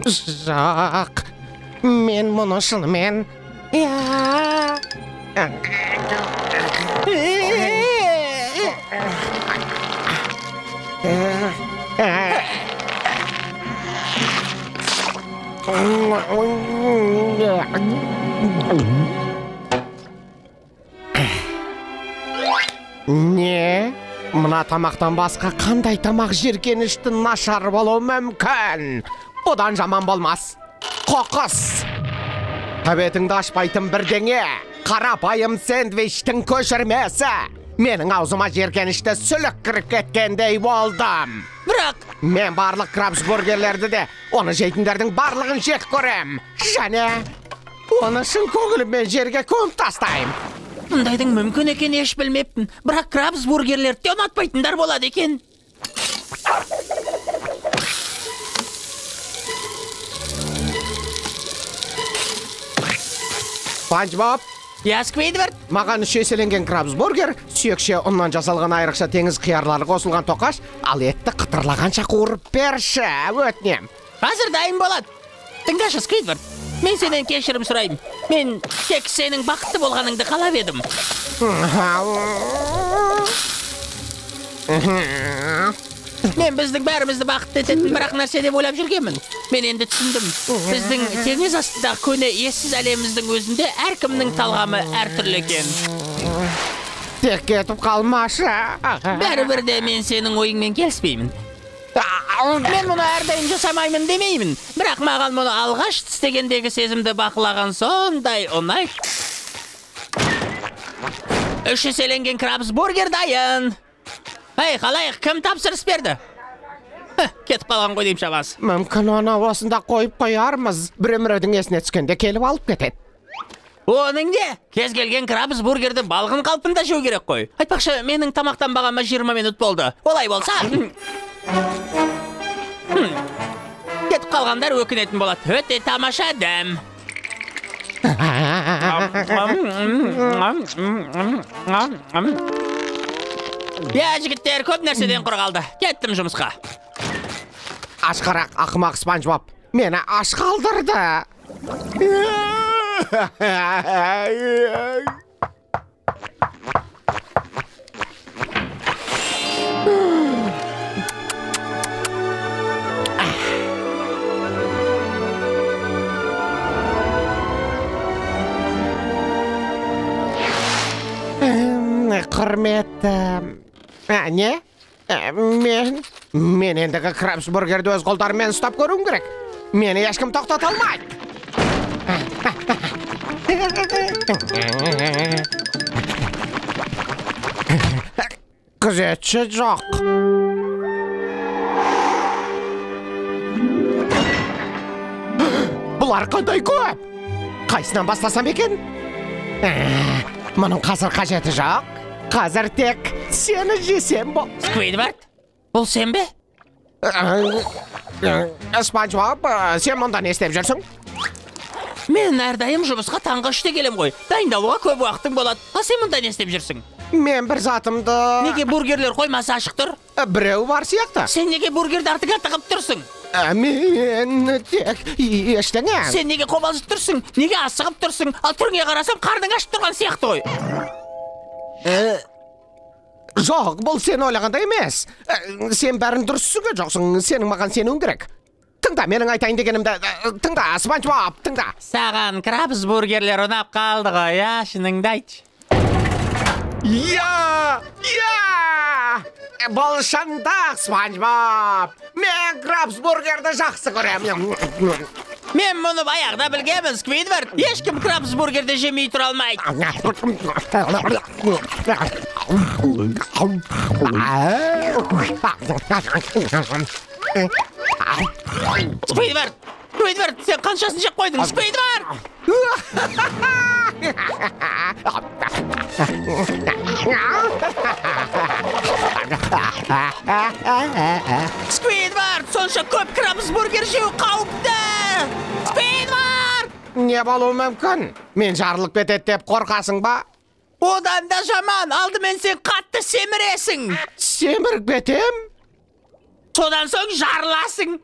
Жоқ, мен мұны шынымен... Не? Мына тамақтан басқа қандай тамақ жиіркенішті нашар болуы мүмкін? Одан жаман болмас. Қоқыс. Тәбетіңді ашпайтын бірдеңе. Қарапайым сэндвичтің көшірмесі. Менің аузыма жиіркенішті сүлік кіріп кеткендей болдым. Бірақ мен барлық крабс бургерлерді де, оны жейтіндердің барлығын жек көрем. Және оны шын көңіліммен жерге көміп тастайым. Мұндайдың мүмкін екен еш білмеппін. Бірақ крабс бургерлерді ұнатпайтындар болады екен. Спанч Боб, Сквидвард, маған 3 еселенген крабс бургер, сүйекше ұннан жасалған айрықша теңіз қиярлары қосылған тоқаш, ал етті қытырлағанша қуырып берші, өтінем. Қазір дайын болады. Тыңдашы, Сквидвард, мен сенен кешірім сұрайым. Мен тек сенің бақытты болғаныңды қалап едім. Мен біздің бәрімізді бақытты ететін бірақ нәрсе деп ойлап жүргенмін. Мен енді түсіндім. Біздің теңіз астындағы көне ессіз әлеміміздің өзінде әркімнің талғамы әртүрлі екен. Тек кетіп қалмашы. Бәрібір де мен сенің ойыңмен келіспеймін. Мен мұны әрдайым жасамаймын демеймін. Бірақ маған мұны алғаш істегендегі сезімді бақылаған сондай ұнай. 3 еселенген крабс бургер дайын. Эй, қалайық, кім тапсырыс берді? Кетіп қалған ғой дейм шамасы. Мүмкін оны осында қойып қоярмыз. Біреудің есіне түскенде келіп алып кетеді. Оның де, кез келген крабс бургерді балғын қалпында жеу керек қой. Айтпақшы, менің тамақтанбағаныма 20 минут болды. Олай болса... Кетіп қалғандар өкінетін болады. Өте тамаша дәм. Жігіттер, көп нәрседен құр қалды. Кеттім жұмысқа. Ашқарақ ақымақ Спанч Боб. Мені аш қалдырды. Құрметті... Не? Мен ендігі крабс бургерді өз қолдарымен ұстап көруім керек. Мені ешкім тоқтата алмайды. Күзетші жоқ. Бұлар қандай көп? Қайсынан бастасам екен? Мұның қазір қажеті жоқ. Қазір тек сені жесем бол. Сквидвард, бұл сен бе? Спанч Боб, сен мұнда не істеп жүрсің? Мен әрдайым жұмысқа таңғы 3-те келем ғой. Дайындалуға көп уақытың болады. Сен мұнда не істеп жүрсің? Мен бір затымды... Неге бургерлер қоймасы ашық тұр? Біреу бар сияқты. Сен неге бургерді артыңа тығып тұрсың? Мен тек ештеңе. Сен неге қобалжып тұрсың? Неге асығып тұрсың? Ал түріңе қарасам қарның ашып тұрған сияқты ғой. Жоқ, бұл сен ойлағандай емес. Сен бәрін дұрыс түсінген жоқсың. Сенің маған сенуің керек. Тыңда, менің айтайын дегенімді. Тыңда, Спанч Боб, тыңда. Саған крабс бургерлер ұнап қалды ғой, шыныңды айтшы. Бұл шындық, Спанч Боб. Мен крабс бургерді жақсы көрем. Мен мұны баяғыда білгемін, Сквидвард. Ешкім крабс бургерді жемей тұра алмайды. Сквидвард, сен қаншасын жеп қойдың, Сквидвард! Сквидвард, сонша көп крабс бургер жеу қауіпті! Сквидвард! Не болуы мүмкін? Мен жарылып кетеді деп қорқасың ба? Одан да жаман, алдымен сен қатты семіресің. Семіріп кетем? Содан соң жарыласың.